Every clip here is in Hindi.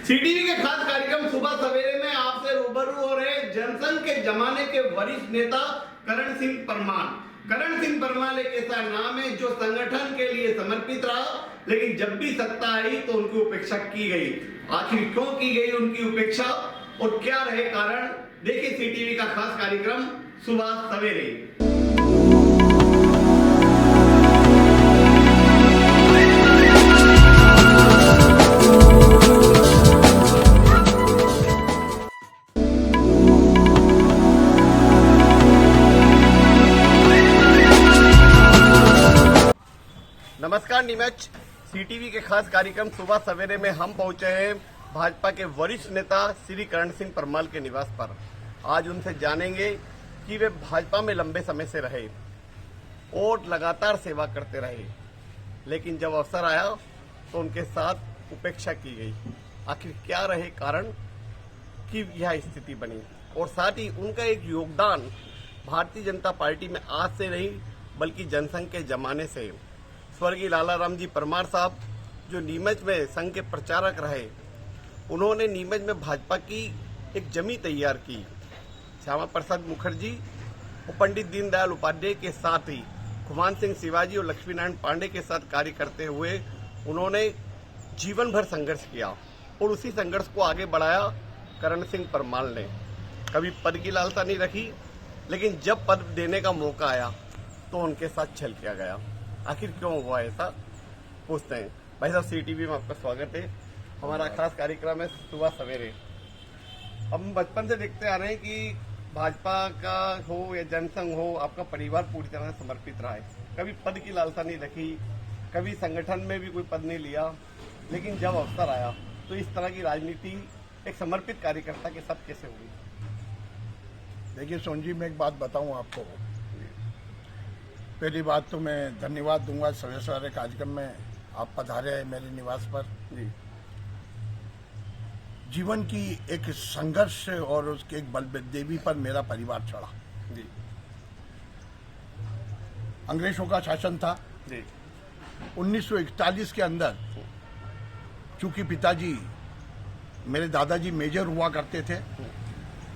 सीटीवी के खास कार्यक्रम सुबह सवेरे में आपसे रूबरू हो रहे जनसंघ के जमाने के वरिष्ठ नेता करण सिंह परमार। करण सिंह परमार एक ऐसा नाम है जो संगठन के लिए समर्पित रहा, लेकिन जब भी सत्ता आई तो उनकी उपेक्षा की गई। आखिर क्यों की गई उनकी उपेक्षा और क्या रहे कारण, देखिए सीटीवी का खास कार्यक्रम सुबह सवेरे। नमस्कार नीमच, सीटीवी के खास कार्यक्रम सुबह सवेरे में हम पहुंचे हैं भाजपा के वरिष्ठ नेता श्री करण सिंह परमार के निवास पर। आज उनसे जानेंगे कि वे भाजपा में लंबे समय से रहे और लगातार सेवा करते रहे, लेकिन जब अवसर आया तो उनके साथ उपेक्षा की गई। आखिर क्या रहे कारण कि यह स्थिति बनी, और साथ ही उनका एक योगदान भारतीय जनता पार्टी में आज से नहीं बल्कि जनसंघ के जमाने से। स्वर्गीय लाला राम जी परमार साहब जो नीमच में संघ के प्रचारक रहे, उन्होंने नीमच में भाजपा की एक जमी तैयार की। श्यामा प्रसाद मुखर्जी और पंडित दीनदयाल उपाध्याय के साथ ही खुमान सिंह शिवाजी और लक्ष्मी नारायण पांडे के साथ कार्य करते हुए उन्होंने जीवन भर संघर्ष किया और उसी संघर्ष को आगे बढ़ाया करण सिंह परमार ने। कभी पद की लालसा नहीं रखी, लेकिन जब पद देने का मौका आया तो उनके साथ छल किया गया। आखिर क्यों हुआ ऐसा, पूछते हैं। भाई साहब, सीटीवी में आपका स्वागत है। हमारा खास कार्यक्रम है सुबह सवेरे। हम बचपन से देखते आ रहे हैं कि भाजपा का हो या जनसंघ हो, आपका परिवार पूरी तरह से समर्पित रहा है। कभी पद की लालसा नहीं रखी, कभी संगठन में भी कोई पद नहीं लिया, लेकिन जब अवसर आया तो इस तरह की राजनीति एक समर्पित कार्यकर्ता के साथ कैसे हुई? देखिए सोन जी, मैं एक बात बताऊं आपको। पहली बात तो मैं धन्यवाद दूंगा सवेरे कार्यक्रम में आप पधारे हैं मेरे निवास पर। जी। जीवन की एक संघर्ष और उसके एक बलदेवी पर मेरा परिवार चढ़ा। जी। अंग्रेजों का शासन था। जी। 1941 के अंदर चूंकि पिताजी, मेरे दादाजी मेजर हुआ करते थे,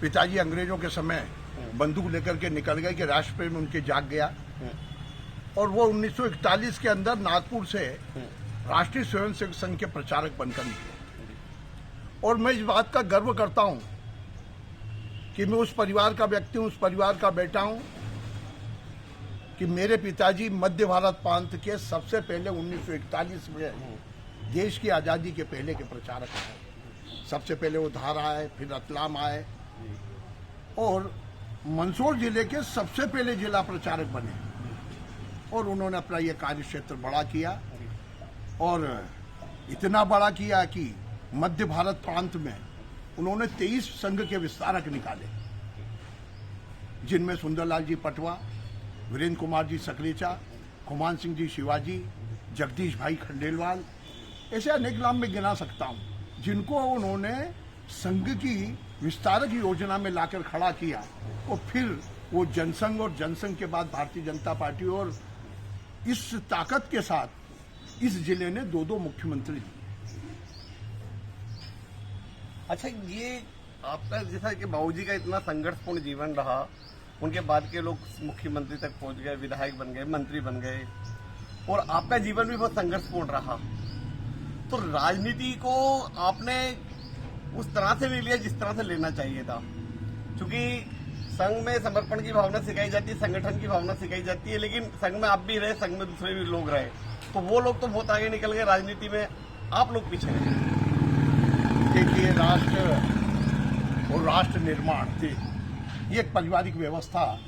पिताजी अंग्रेजों के समय बंदूक लेकर के निकल गए कि राष्ट्र प्रेम उनके जाग गया, और वो 1941 के अंदर नागपुर से राष्ट्रीय स्वयंसेवक संघ के प्रचारक बनकर निकले। और मैं इस बात का गर्व करता हूं कि मैं उस परिवार का व्यक्ति हूं, उस परिवार का बेटा हूं कि मेरे पिताजी मध्य भारत प्रांत के सबसे पहले 1941 में देश की आजादी के पहले के प्रचारक आए। सबसे पहले वो धार आए, फिर रतलाम आए, और मंदसौर जिले के सबसे पहले जिला प्रचारक बने। और उन्होंने अपना ये कार्य क्षेत्र बड़ा किया, और इतना बड़ा किया कि मध्य भारत प्रांत में उन्होंने 23 संघ के विस्तारक निकाले, जिनमें सुंदरलाल जी पटवा, वीरेंद्र कुमार जी सकलेचा, खुमान सिंह जी शिवाजी, जगदीश भाई खंडेलवाल, ऐसे अनेक नाम में गिना सकता हूं, जिनको उन्होंने संघ की विस्तारक योजना में लाकर खड़ा किया। और फिर वो जनसंघ, और जनसंघ के बाद भारतीय जनता पार्टी, और इस ताकत के साथ इस जिले ने 2 मुख्यमंत्री दिए। अच्छा, ये आपका जैसा कि बाबूजी का इतना संघर्षपूर्ण जीवन रहा, उनके बाद के लोग मुख्यमंत्री तक पहुंच गए, विधायक बन गए, मंत्री बन गए, और आपका जीवन भी बहुत संघर्षपूर्ण रहा। तो राजनीति को आपने उस तरह से नहीं लिया जिस तरह से लेना चाहिए था, क्योंकि संघ में समर्पण की भावना सिखाई जाती है, संगठन की भावना सिखाई जाती है, लेकिन संघ में आप भी रहे, संघ में दूसरे भी लोग रहे, तो वो लोग तो बहुत आगे निकल गए राजनीति में, आप लोग पीछे रहे। देखिए, राष्ट्र और राष्ट्र निर्माण थी, ये एक पारिवारिक व्यवस्था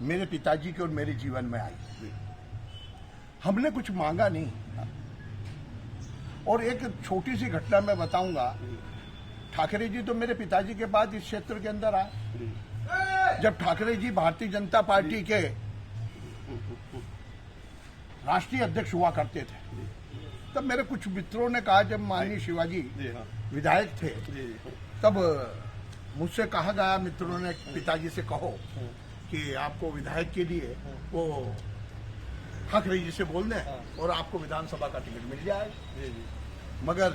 मेरे पिताजी के और मेरे जीवन में आई। हमने कुछ मांगा नहीं। और एक छोटी सी घटना मैं बताऊंगा। ठाकरे जी तो मेरे पिताजी के बाद इस क्षेत्र के अंदर आए। जब ठाकरे जी भारतीय जनता पार्टी के राष्ट्रीय अध्यक्ष हुआ करते थे, तब मेरे कुछ मित्रों ने कहा, जब माननीय शिवाजी विधायक थे, तब मुझसे कहा गया, मित्रों ने पिताजी से कहो कि आपको विधायक के लिए वो ठाकरे जी से बोल दें और आपको विधानसभा का टिकट मिल जाए। मगर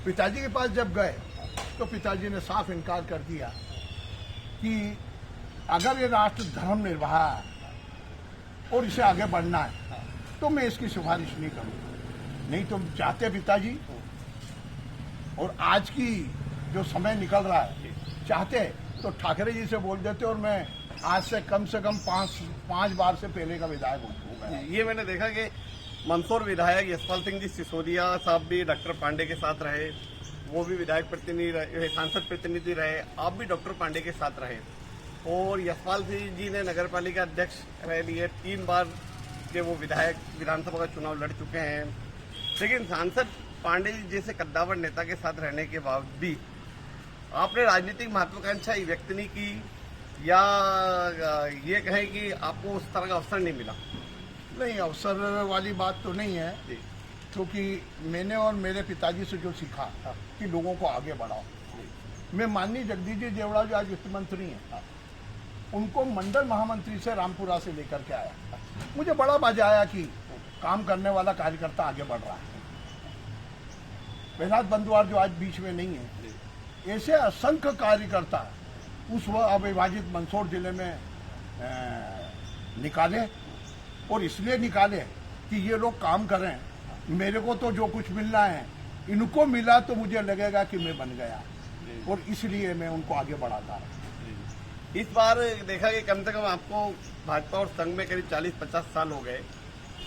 पिताजी के पास जब गए तो पिताजी ने साफ इनकार कर दिया कि अगर ये राष्ट्र धर्म निर्वाह है और इसे आगे बढ़ना है तो मैं इसकी सिफारिश नहीं करूंगा। नहीं तो चाहते पिताजी, और आज की जो समय निकल रहा है, चाहते तो ठाकरे जी से बोल देते और मैं आज से कम 5 बार से पहले का विधायक होगा। ये मैंने देखा कि मंदसौर विधायक यशपाल सिंह जी सिसोदिया साहब भी डॉक्टर पांडे के साथ रहे, वो भी विधायक प्रतिनिधि रहे, सांसद प्रतिनिधि रहे, आप भी डॉक्टर पांडे के साथ रहे, और यशपाल सिंह जी ने नगर पालिका अध्यक्ष रह लिए, 3 बार के वो विधायक विधानसभा का चुनाव लड़ चुके हैं। लेकिन सांसद पांडे जी जैसे कद्दावर नेता के साथ रहने के बावजूद भी आपने राजनीतिक महत्वाकांक्षा व्यक्त नहीं की, या ये कहें कि आपको उस तरह का अवसर नहीं मिला? नहीं, अवसर वाली बात तो नहीं है, क्योंकि मैंने और मेरे पिताजी से जो सीखा कि लोगों को आगे बढ़ाओ। मैं माननीय जगदीश जी देवड़ा जो आज वित्त मंत्री हैं, उनको मंडल महामंत्री से रामपुरा से लेकर के आया। मुझे बड़ा मजा आया कि काम करने वाला कार्यकर्ता आगे बढ़ रहा है। प्रहलाद बंदुआर जो आज बीच में नहीं है, ऐसे असंख्य कार्यकर्ता उस अविभाजित मंदसौर जिले में निकाले, और इसलिए निकाले कि ये लोग काम करें। मेरे को तो जो कुछ मिलना है इनको मिला तो मुझे लगेगा कि मैं बन गया, और इसलिए मैं उनको आगे बढ़ाता रहा। इस बार देखा कि कम से कम आपको भाजपा और संघ में करीब 40-50 साल हो गए,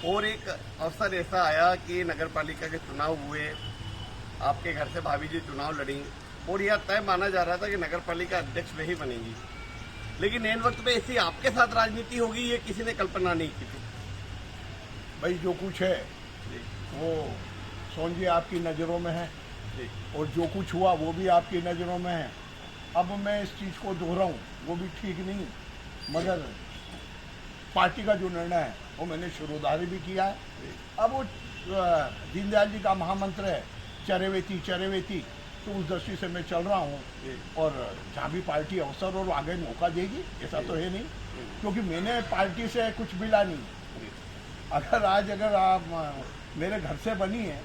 और एक अवसर ऐसा आया कि नगर पालिका के चुनाव हुए, आपके घर से भाभी जी चुनाव लड़ी, और यह तय माना जा रहा था कि नगर पालिका अध्यक्ष वही बनेंगी। लेकिन इन वक्त में ऐसी आपके साथ राजनीति होगी, ये किसी ने कल्पना नहीं की थी। भाई जो कुछ है वो सोन जी आपकी नज़रों में है, और जो कुछ हुआ वो भी आपकी नज़रों में है। अब मैं इस चीज़ को दोहराऊं वो भी ठीक नहीं, मगर पार्टी का जो निर्णय है वो मैंने शिरोधार्य भी किया है। अब वो दीनदयाल जी का महामंत्र है चरेवेती चरेवेती, तो उस दृष्टि से मैं चल रहा हूँ, और जहाँ भी पार्टी अवसर और आगे मौका देगी, ऐसा तो है नहीं, क्योंकि मैंने पार्टी से कुछ मिला नहीं। अगर आप मेरे घर से बनी है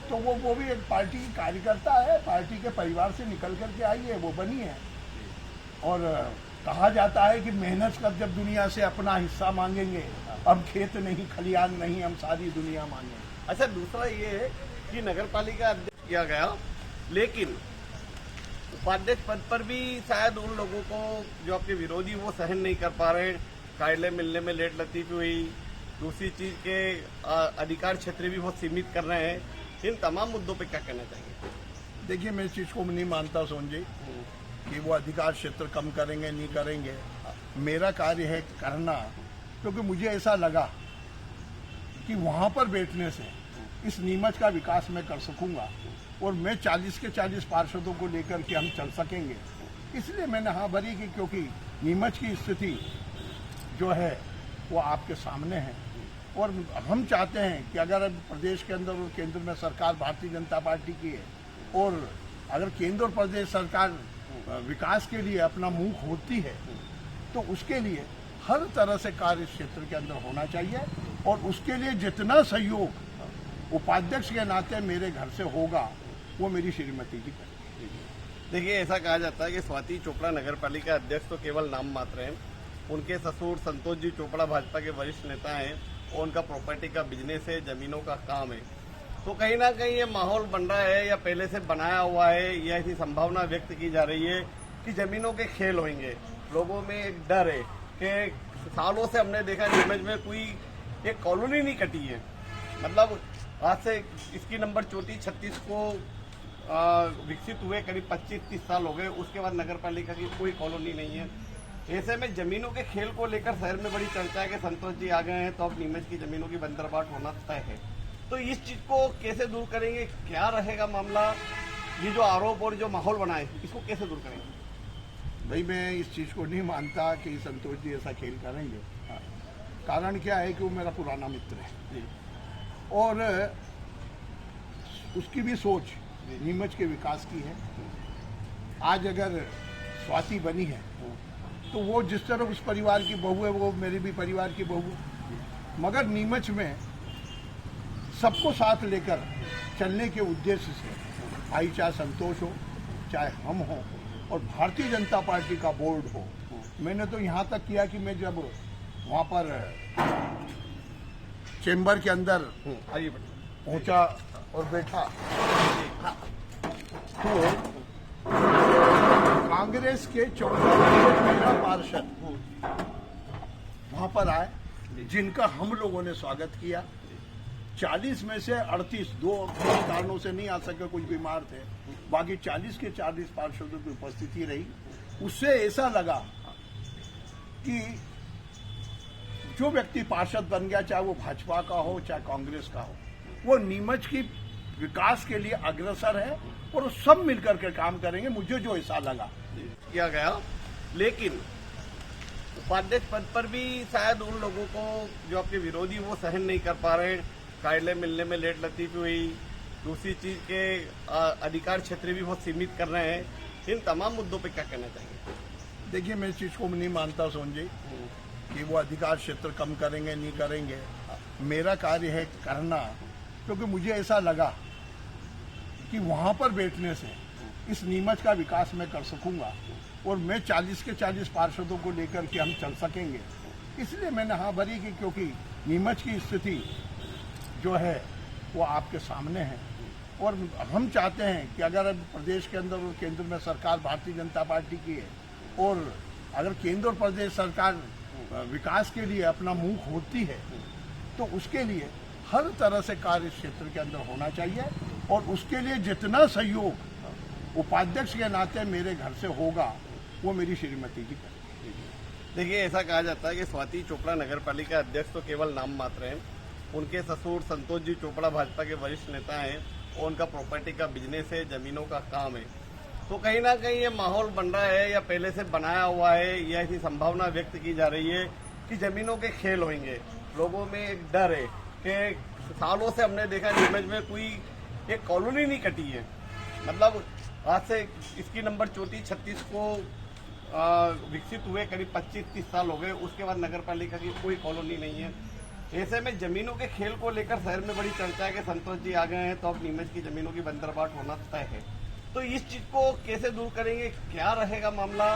तो वो भी एक पार्टी की कार्यकर्ता है, पार्टी के परिवार से निकल करके आई है, वो बनी है। और कहा जाता है कि मेहनत कर जब दुनिया से अपना हिस्सा मांगेंगे, अब खेत नहीं खलियान नहीं, हम सारी दुनिया मांगेंगे। अच्छा, दूसरा ये है कि नगर पालिका अध्यक्ष किया गया, लेकिन उपाध्यक्ष पद पर भी शायद उन लोगों को जो आपके विरोधी वो सहन नहीं कर पा रहे हैं। कार्यालय मिलने में लेट लतीफी हुई, दूसरी चीज के अधिकार क्षेत्र भी बहुत सीमित कर रहे हैं। इन तमाम मुद्दों पे क्या कहना चाहिए? देखिए, मैं इस चीज को नहीं मानता सोन जी कि वो अधिकार क्षेत्र कम करेंगे नहीं करेंगे। मेरा कार्य है करना, क्योंकि मुझे ऐसा लगा कि वहां पर बैठने से इस नीमच का विकास मैं कर सकूंगा, और मैं 40 के 40 पार्षदों को लेकर के हम चल सकेंगे। इसलिए मैंने हाँ भरी की, क्योंकि नीमच की स्थिति जो है वो आपके सामने है, और हम चाहते हैं कि अगर प्रदेश के अंदर और केंद्र में सरकार भारतीय जनता पार्टी की है, और अगर केंद्र और प्रदेश सरकार विकास के लिए अपना मुंह खोलती है, तो उसके लिए हर तरह से कार्य क्षेत्र के अंदर होना चाहिए, और उसके लिए जितना सहयोग उपाध्यक्ष के नाते मेरे घर से होगा वो मेरी श्रीमती जी करेंगी। देखिए, ऐसा कहा जाता है कि स्वाति चोपड़ा नगर पालिका अध्यक्ष तो केवल नाम मात्र हैं। उनके ससुर संतोष जी चोपड़ा भाजपा के वरिष्ठ नेता हैं, और उनका प्रॉपर्टी का बिजनेस है, जमीनों का काम है। तो कहीं ना कहीं ये माहौल बन रहा है, या पहले से बनाया हुआ है, या ऐसी संभावना व्यक्त की जा रही है कि जमीनों के खेल होंगे। लोगों में एक डर है कि सालों से हमने देखा नीमच में कोई एक कॉलोनी नहीं कटी है। मतलब आज से इसकी नंबर 34-36 को विकसित हुए करीब 25-30 साल हो गए, उसके बाद नगर पालिका की कोई कॉलोनी नहीं है। ऐसे में जमीनों के खेल को लेकर शहर में बड़ी चर्चा है कि संतोष जी आ गए हैं तो अब नीमच की जमीनों की बंदरबाट होना तय है। तो इस चीज को कैसे दूर करेंगे, क्या रहेगा मामला? ये जो आरोप और जो माहौल बना है, इसको कैसे दूर करेंगे? भाई, मैं इस चीज को नहीं मानता कि संतोष जी ऐसा खेल करेंगे। कारण क्या है कि वो मेरा पुराना मित्र है, और उसकी भी सोच नीमच के विकास की है। आज अगर स्वाति बनी है तो वो जिस तरह उस परिवार की बहू है, वो मेरे भी परिवार की बहू है, मगर नीमच में सबको साथ लेकर चलने के उद्देश्य से भाई चाहे संतोष हो, चाहे हम हो, और भारतीय जनता पार्टी का बोर्ड हो। मैंने तो यहाँ तक किया कि मैं जब वहाँ पर चेंबर के अंदर आइए पहुंचा और बैठा तो कांग्रेस के 14 पार्षद वहां पर आए, जिनका हम लोगों ने स्वागत किया। 40 में से 38 दो कारणों से नहीं आ सके, कुछ बीमार थे, बाकी 40 के 40 पार्षदों की उपस्थिति रही। उससे ऐसा लगा कि जो व्यक्ति पार्षद बन गया, चाहे वो भाजपा का हो चाहे कांग्रेस का हो, वो नीमच की विकास के लिए अग्रसर है और वो सब मिलकर के काम करेंगे। मुझे जो ऐसा लगा किया गया, लेकिन उपाध्यक्ष पद पर भी शायद उन लोगों को जो आपके विरोधी वो सहन नहीं कर पा रहे। कार्यालय मिलने में लेट लतीफी हुई, दूसरी चीज के अधिकार क्षेत्र भी बहुत सीमित कर रहे हैं। इन तमाम मुद्दों पे क्या कहना चाहिए? देखिए, मैं इस चीज को नहीं मानता सोनजी कि वो अधिकार क्षेत्र कम करेंगे नहीं करेंगे। मेरा कार्य है करना, क्योंकि मुझे ऐसा लगा कि वहां पर बैठने से इस नीमच का विकास मैं कर सकूंगा और मैं 40 के 40 पार्षदों को लेकर के हम चल सकेंगे। इसलिए मैंने हाँ भरी की, क्योंकि नीमच की स्थिति जो है वो आपके सामने है और हम चाहते हैं कि अगर प्रदेश के अंदर और केंद्र में सरकार भारतीय जनता पार्टी की है और अगर केंद्र और प्रदेश सरकार विकास के लिए अपना मुंह खोलती है तो उसके लिए हर तरह से कार्य क्षेत्र के अंदर होना चाहिए और उसके लिए जितना सहयोग उपाध्यक्ष के नाते मेरे घर से होगा वो मेरी श्रीमती जी करेंगी। देखिए, ऐसा कहा जाता है कि स्वाति चोपड़ा नगर पालिका अध्यक्ष तो केवल नाम मात्र हैं। उनके ससुर संतोष जी चोपड़ा भाजपा के वरिष्ठ नेता हैं और उनका प्रॉपर्टी का बिजनेस है, जमीनों का काम है। तो कहीं ना कहीं ये माहौल बन रहा है या पहले से बनाया हुआ है या ऐसी संभावना व्यक्त की जा रही है कि जमीनों के खेल होंगे। लोगों में एक डर है कि सालों से हमने देखा नीमच में कोई एक कॉलोनी नहीं कटी है। मतलब आज से इसकी नंबर 34-36 को विकसित हुए करीब 25-30 साल हो गए। उसके बाद नगर पालिका की कोई कॉलोनी नहीं है। ऐसे में जमीनों के खेल को लेकर शहर में बड़ी चर्चा है कि संतोष जी आ गए हैं तो अब नीमच की जमीनों की बंदरबाट होना तय है। तो इस चीज को कैसे दूर करेंगे? क्या रहेगा मामला?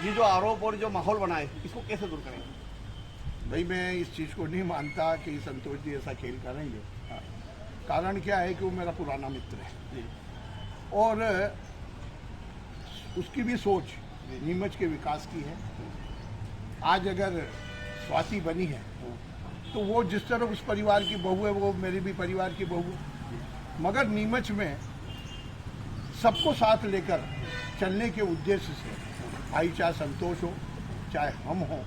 ये जो आरोप और जो माहौल बना है इसको कैसे दूर करेंगे? भाई, मैं इस चीज को नहीं मानता कि संतोष जी ऐसा खेल करेंगे। कारण क्या है कि वो मेरा पुराना मित्र है और उसकी भी सोच नीमच के विकास की है। आज अगर स्वाति बनी है तो वो जिस तरह उस परिवार की बहू है वो मेरी भी परिवार की बहू है, मगर नीमच में सबको साथ लेकर चलने के उद्देश्य से भाई चाहे संतोष हो चाहे हम हो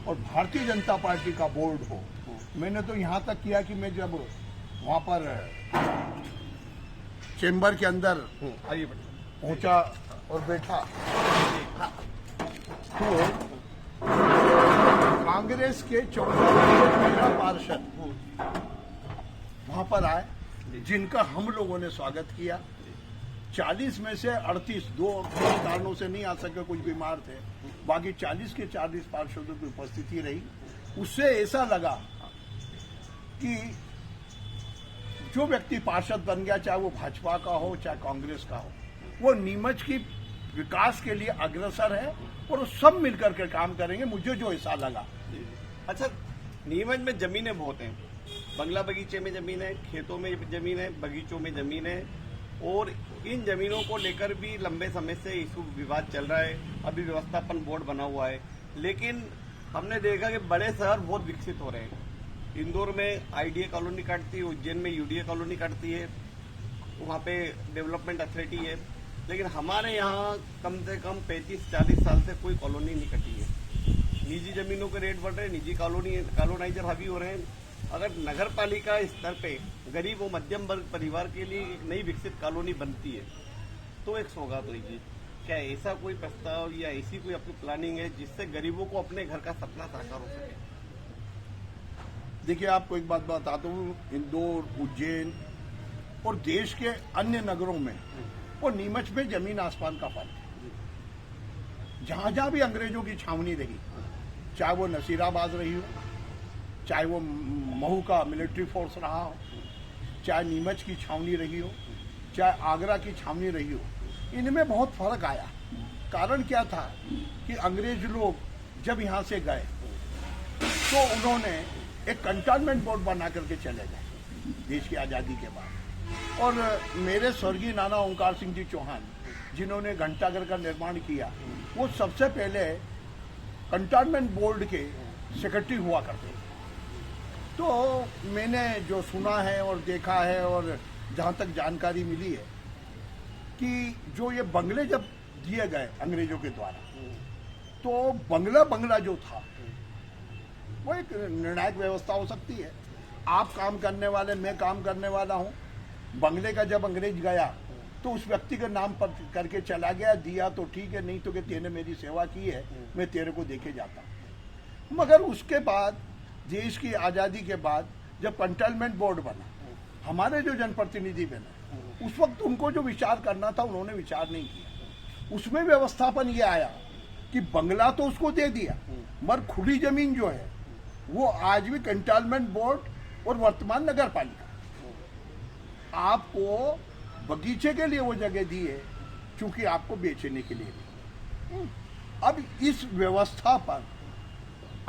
और भारतीय जनता पार्टी का बोर्ड हो। मैंने तो यहाँ तक किया कि मैं जब वहाँ पर चेंबर के अंदर आइए पहुंचा और बैठा तो कांग्रेस के 14 पार्षद वहां पर आए, जिनका हम लोगों ने स्वागत किया। 40 में से 38 दो कारणों से नहीं आ सके, कुछ बीमार थे, बाकी 40 के 40 पार्षदों की उपस्थिति रही। उससे ऐसा लगा कि जो व्यक्ति पार्षद बन गया, चाहे वो भाजपा का हो चाहे कांग्रेस का हो, वो नीमच की विकास के लिए अग्रसर है और वो सब मिलकर के काम करेंगे। मुझे जो ऐसा लगा। अच्छा, नीमच में जमीनें बहुत हैं। बंगला बगीचे में जमीन है, खेतों में जमीन है, बगीचों में जमीन है और इन जमीनों को लेकर भी लंबे समय से इशू विवाद चल रहा है। अभी व्यवस्थापन बोर्ड बना हुआ है, लेकिन हमने देखा कि बड़े शहर बहुत विकसित हो रहे हैं। इंदौर में आईडीए कॉलोनी काटती है, उज्जैन में यूडीए कॉलोनी काटती है, वहाँ पे डेवलपमेंट अथॉरिटी है, लेकिन हमारे यहाँ कम से कम 35-40 साल से कोई कॉलोनी नहीं कटी है। निजी जमीनों के रेट बढ़ रहे हैं, निजी कॉलोनाइजर हावी हो रहे हैं। अगर नगर पालिका स्तर पे गरीब और मध्यम वर्ग परिवार के लिए एक नई विकसित कॉलोनी बनती है तो एक सौगात होगी। क्या ऐसा कोई प्रस्ताव या ऐसी कोई आपकी प्लानिंग है जिससे गरीबों को अपने घर का सपना साकार हो सके? देखिए, आपको एक बात बताता हूँ, इंदौर, उज्जैन और देश के अन्य नगरों में और नीमच में जमीन आसमान का फर्क है। जहां जहां भी अंग्रेजों की छावनी रही, चाहे वो नसीराबाद रही हो, चाहे वो महू का मिलिट्री फोर्स रहा हो, चाहे नीमच की छावनी रही हो, चाहे आगरा की छावनी रही हो, इनमें बहुत फर्क आया। कारण क्या था कि अंग्रेज लोग जब यहाँ से गए तो उन्होंने एक कंटोनमेंट बोर्ड बना करके चले गए देश की आज़ादी के बाद। और मेरे स्वर्गीय नाना ओंकार सिंह जी चौहान, जिन्होंने घंटाघर का निर्माण किया, वो सबसे पहले कंटोनमेंट बोर्ड के सेक्रेटरी हुआ करते थे। तो मैंने जो सुना है और देखा है और जहाँ तक जानकारी मिली है कि जो ये बंगले जब दिए गए अंग्रेजों के द्वारा, तो बंगला जो था वो एक निर्णायक व्यवस्था हो सकती है। आप काम करने वाले, मैं काम करने वाला हूँ। बंगले का जब अंग्रेज गया तो उस व्यक्ति के नाम पर करके चला गया, दिया तो ठीक है, नहीं तो कि तेने मेरी सेवा की है, मैं तेरे को देके जाता हूँ। मगर उसके बाद देश की आज़ादी के बाद जब कंटोनमेंट बोर्ड बना, हमारे जो जनप्रतिनिधि बने, उस वक्त उनको जो विचार करना था उन्होंने विचार नहीं किया। उसमें व्यवस्थापन ये आया कि बंगला तो उसको दे दिया, मगर खुली जमीन जो है वो आज भी कंटोनमेंट बोर्ड और वर्तमान नगर पालिका आपको बगीचे के लिए वो जगह दी है, क्योंकि आपको बेचने के लिए नहीं। अब इस व्यवस्था पर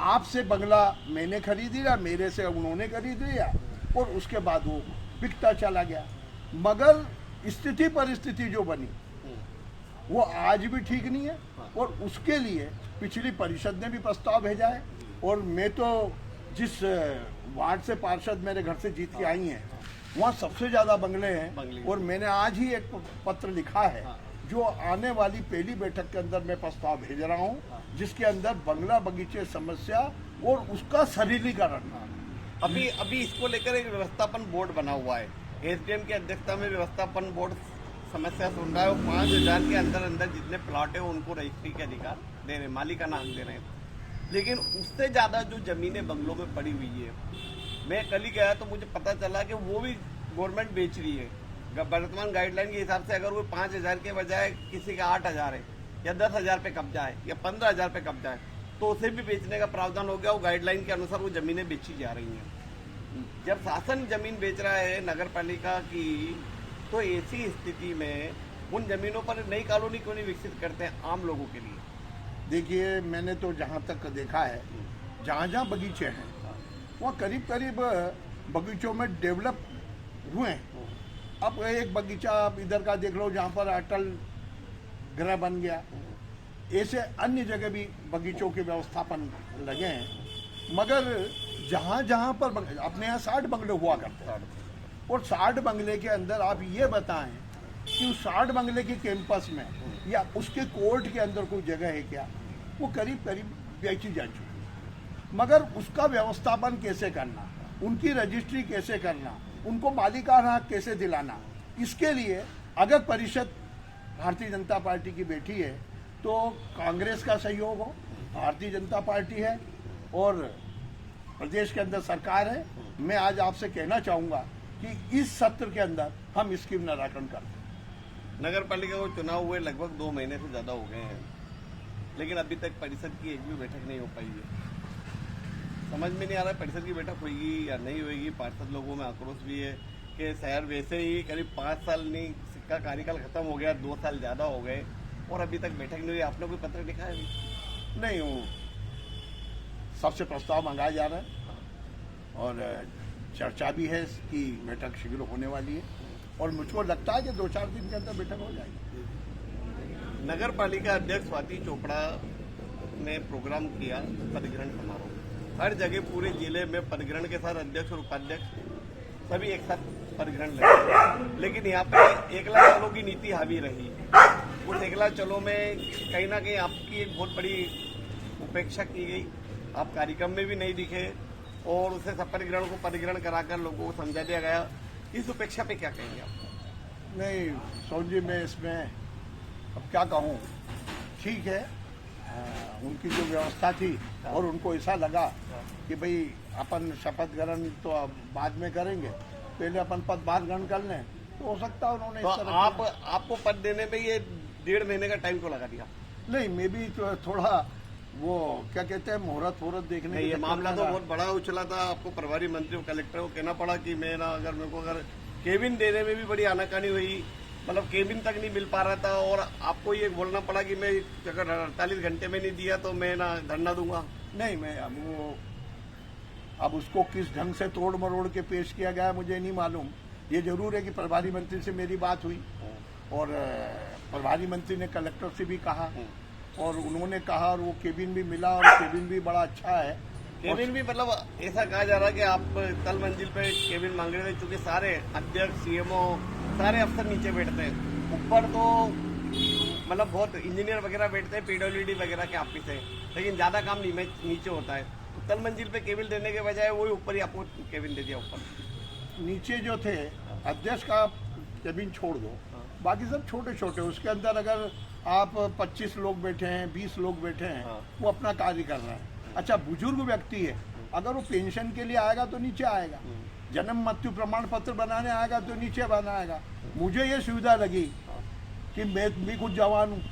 आपसे बंगला मैंने खरीद लिया, मेरे से उन्होंने खरीद लिया और उसके बाद वो बिकता चला गया। मगर स्थिति परिस्थिति जो बनी वो आज भी ठीक नहीं है और उसके लिए पिछली परिषद ने भी प्रस्ताव भेजा है। और मैं तो जिस वार्ड से पार्षद मेरे घर से जीत के आई हैं, वहाँ सबसे ज्यादा बंगले हैं। और मैंने आज ही एक पत्र लिखा है जो आने वाली पहली बैठक के अंदर मैं प्रस्ताव भेज रहा हूँ, जिसके अंदर बंगला बगीचे समस्या और उसका सरलीकरण। अभी इसको लेकर एक व्यवस्थापन बोर्ड बना हुआ है, एसडीएम की अध्यक्षता में व्यवस्थापन बोर्ड समस्या सुन रहा है। 5,000 के अंदर जितने प्लॉट है उनको रजिस्ट्री के अधिकार दे रहे, मालिकाना हक दे रहे हैं। लेकिन उससे ज्यादा जो जमीनें बंगलों में पड़ी हुई है, मैं कल ही गया तो मुझे पता चला कि वो भी गवर्नमेंट बेच रही है। वर्तमान गाइडलाइन के हिसाब से अगर वो 5,000 के बजाय किसी का 8,000 है या 10,000 पे कब्जा है या 15,000 पे कब्जा है, तो उसे भी बेचने का प्रावधान हो गया। वो गाइडलाइन के अनुसार वो जमीनें बेची जा रही हैं। जब शासन जमीन बेच रहा है नगर पालिका की, तो ऐसी स्थिति में उन जमीनों पर नई कॉलोनी क्यों नहीं विकसित करते हैं आम लोगों के लिए? देखिए, मैंने तो जहाँ तक देखा है, जहाँ जहाँ बगीचे हैं वहाँ करीब करीब बगीचों में डेवलप हुए हैं। अब एक बगीचा आप इधर का देख लो जहाँ पर अटल गृह बन गया, ऐसे अन्य जगह भी बगीचों के व्यवस्थापन लगे हैं। मगर जहाँ जहाँ पर अपने यहाँ 60 बंगले हुआ करते हैं, और 60 बंगले के अंदर आप ये बताएं कि उस 60 बंगले के कैंपस में या उसके कोर्ट के अंदर कोई जगह है क्या? वो करीब करीब बेची जा चुकी है। मगर उसका व्यवस्थापन कैसे करना, उनकी रजिस्ट्री कैसे करना, उनको मालिकाना हक कैसे दिलाना, इसके लिए अगर परिषद भारतीय जनता पार्टी की बैठी है तो कांग्रेस का सहयोग हो, भारतीय जनता पार्टी है और प्रदेश के अंदर सरकार है। मैं आज आपसे कहना चाहूँगा कि इस सत्र के अंदर हम इसकी निराकरण कर दें। नगर पालिका को चुनाव हुए लगभग 2 महीने से ज्यादा हो गए हैं, लेकिन अभी तक परिषद की एक भी बैठक नहीं हो पाई है। समझ में नहीं आ रहा परिषद की बैठक होगी या नहीं होगी। पार्षद लोगों में आक्रोश भी है कि शहर वैसे ही करीब 5 साल नहीं, सिक्का कार्यकाल खत्म हो गया, 2 साल ज्यादा हो गए और अभी तक बैठक नहीं हुई। आपने कोई पत्र लिखा है अभी? नहीं, वो सबसे प्रस्ताव मंगाया जा रहा है और चर्चा भी है कि बैठक शीघ्र होने वाली है और मुझको लगता है कि 2-4 दिन के अंदर बैठक हो जाएगी। नगर पालिका अध्यक्ष स्वाति चोपड़ा ने प्रोग्राम किया पदग्रहण समारोह। हर जगह पूरे जिले में पदग्रहण के साथ अध्यक्ष और उपाध्यक्ष सभी एक साथ पदग्रहण लगे, लेकिन यहाँ पे एकला चलो की नीति हावी रही। उस एकला चलो में कहीं ना कहीं आपकी एक बहुत बड़ी उपेक्षा की गई। आप कार्यक्रम में भी नहीं दिखे और उसे शपथ ग्रहण को पदग्रहण कराकर लोगों को समझा दिया गया। इस उपेक्षा पे क्या कहेंगे आप? नहीं सोन जी, मैं इसमें अब क्या कहूँ, ठीक है, उनकी जो व्यवस्था थी और उनको ऐसा लगा कि भाई अपन शपथ ग्रहण तो अब बाद में करेंगे, पहले अपन पदभार ग्रहण कर लें, तो हो सकता है उन्होंने तो इस तरह आपको पद देने में ये 1.5 महीने का टाइम क्यों लगा दिया? नहीं, मैं भी तो थोड़ा वो क्या कहते हैं मुहूर्त देखने नहीं, ये मामला तो बहुत बड़ा उछला था। आपको प्रभारी मंत्री और कलेक्टर को कहना पड़ा कि मैं ना, अगर मेरे को अगर केबिन देने में भी बड़ी आनाकानी हुई, मतलब केबिन तक नहीं मिल पा रहा था और आपको ये बोलना पड़ा कि मैं अगर 48 घंटे में नहीं दिया तो मैं ना धरना दूंगा। नहीं, मैं अब उसको किस ढंग से तोड़ मरोड़ के पेश किया गया मुझे नहीं मालूम। ये जरूर है कि प्रभारी मंत्री से मेरी बात हुई और प्रभारी मंत्री ने कलेक्टर से भी कहा और उन्होंने कहा और वो केबिन भी मिला और केबिन भी बड़ा अच्छा है। केबिन भी मतलब ऐसा कहा जा रहा है कि आप तल मंजिल पे केबिन मांग रहे थे, क्योंकि सारे अध्यक्ष, सीएमओ, सारे अफसर नीचे बैठते हैं। ऊपर तो मतलब बहुत इंजीनियर वगैरह बैठते हैं, पीडब्ल्यूडी वगैरह के ऑफिस है, लेकिन ज्यादा काम नीचे होता है। तो तल मंजिल पे केबिन देने के बजाय वही ऊपर ही आपको केबिन दे दिया। ऊपर नीचे जो थे अध्यक्ष का केबिन छोड़ दो, बाकी सब छोटे छोटे, उसके अंदर अगर आप 25 लोग बैठे हैं, 20 लोग बैठे हैं, वो अपना कार्य कर रहे हैं। अच्छा, बुजुर्ग व्यक्ति है, अगर वो पेंशन के लिए आएगा तो नीचे आएगा, जन्म मृत्यु प्रमाण पत्र बनाने आएगा तो नीचे बनाएगा। मुझे ये सुविधा लगी कि मैं भी कुछ जवान हूँ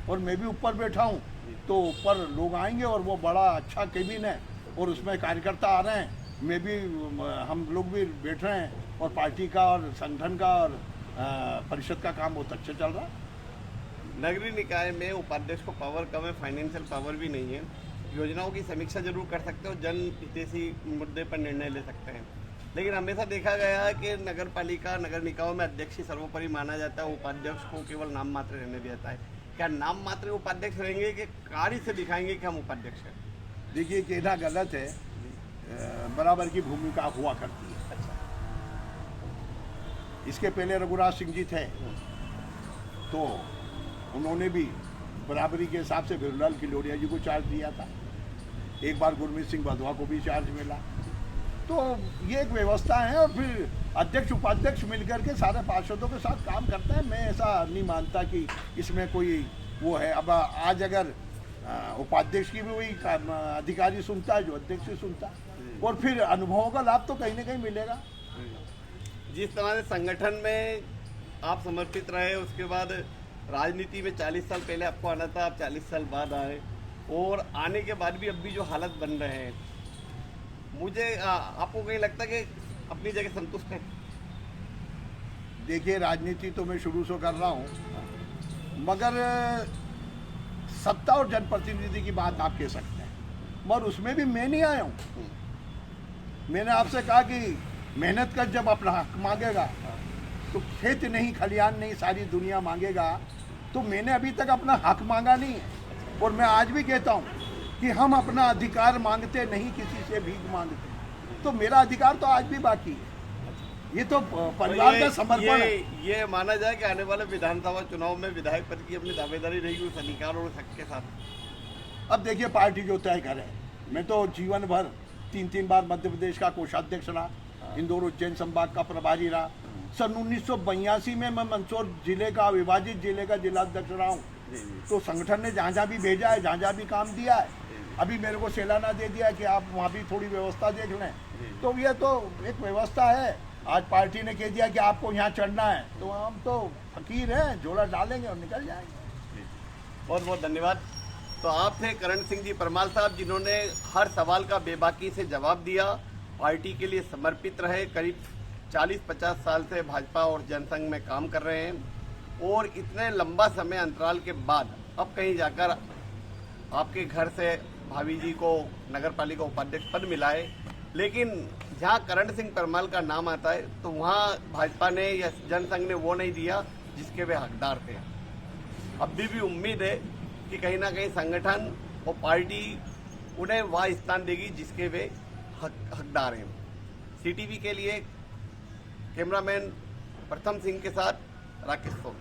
और मैं भी ऊपर बैठा हूँ, तो ऊपर लोग आएंगे और वो बड़ा अच्छा केबिन है और उसमें कार्यकर्ता आ रहे हैं, मैं भी, हम लोग भी बैठ रहे हैं और पार्टी का और संगठन का और परिषद का काम बहुत अच्छे चल रहा है। नगरीय निकाय में उपाध्यक्ष को पावर कम है, फाइनेंशियल पावर भी नहीं है, योजनाओं की समीक्षा जरूर कर सकते हो, जन हितैषी मुद्दे पर निर्णय ले सकते हैं, लेकिन हमेशा देखा गया है कि नगर पालिका, नगर निकायों में अध्यक्ष ही सर्वोपरि माना जाता है, उपाध्यक्ष को केवल नाम मात्र रहने दिया जाता है। क्या नाम मात्र उपाध्यक्ष रहेंगे कि कार्य से दिखाएंगे कि हम उपाध्यक्ष हैं? देखिए, कहना गलत है, बराबर की भूमिका हुआ करती है। अच्छा, इसके पहले रघुराज सिंह जी थे तो उन्होंने भी बराबरी के हिसाब से बिरलाल किलोड़िया जी को चार्ज दिया था, एक बार गुरमीत सिंह बधवा को भी चार्ज मिला। तो ये एक व्यवस्था है और फिर अध्यक्ष उपाध्यक्ष मिलकर के सारे पार्षदों के साथ काम करते हैं। मैं ऐसा नहीं मानता कि इसमें कोई वो है। अब आज अगर उपाध्यक्ष की भी वही अधिकारी सुनता है जो अध्यक्ष ही सुनता है, और फिर अनुभवों का लाभ तो कहीं ना कहीं मिलेगा। जिस तरह से संगठन में आप समर्पित रहे, उसके बाद राजनीति में 40 साल पहले आपको आना था, आप 40 साल बाद आए, और आने के बाद भी अब भी जो हालत बन रहे हैं, मुझे आपको कहीं लगता है कि अपनी जगह संतुष्ट है? देखिए, राजनीति तो मैं शुरू से कर रहा हूँ, मगर सत्ता और जनप्रतिनिधि की बात आप कह सकते हैं, मगर उसमें भी मैं नहीं आया हूँ। मैंने आपसे कहा कि मेहनत कर जब अपना हक मांगेगा तो खेत नहीं, खलियान नहीं, सारी दुनिया मांगेगा। तो मैंने अभी तक अपना हक मांगा नहीं है और मैं आज भी कहता हूँ कि हम अपना अधिकार मांगते नहीं, किसी से भीख मांगते। तो मेरा अधिकार तो आज भी बाकी है। ये तो परिवार का समर्पण है। ये माना जाए कि आने वाले विधानसभा चुनाव में विधायक पद की अपनी दावेदारी रहेगी उस अधिकार और उस हक के साथ। अब देखिए, पार्टी जो तय करे। मैं तो जीवन भर 3 बार मध्य प्रदेश का कोषाध्यक्ष रहा, इंदौर उज्जैन संभाग का प्रभारी रहा। सन 1982 में मैं मंदसौर जिले का, अविभाजित जिले का जिलाध्यक्ष रहा हूँ। तो संगठन ने जहाँ जहाँ भी भेजा है, जहाँ जहाँ भी काम दिया है, अभी मेरे को सेलाना दे दिया है कि आप वहाँ भी थोड़ी व्यवस्था देख लें। तो ये तो एक व्यवस्था है। आज पार्टी ने कह दिया कि आपको यहाँ चढ़ना है, तो हम तो फकीर हैं, झोला डालेंगे और निकल जाएंगे। बहुत बहुत धन्यवाद। तो आप थे करण सिंह जी परमाल साहब, जिन्होंने हर सवाल का बेबाकी से जवाब दिया, पार्टी के लिए समर्पित रहे, करीब 40-50 साल से भाजपा और जनसंघ में काम कर रहे हैं, और इतने लंबा समय अंतराल के बाद अब कहीं जाकर आपके घर से भाभी जी को नगर पालिका उपाध्यक्ष पद मिला है। लेकिन जहां करण सिंह परमाल का नाम आता है तो वहां भाजपा ने या जनसंघ ने वो नहीं दिया जिसके वे हकदार थे। अभी भी उम्मीद है कि कहीं ना कहीं संगठन और पार्टी उन्हें वह स्थान देगी जिसके वे हकदार हैं। सीटीवी के लिए कैमरामैन प्रथम सिंह के साथ राकेश सोन।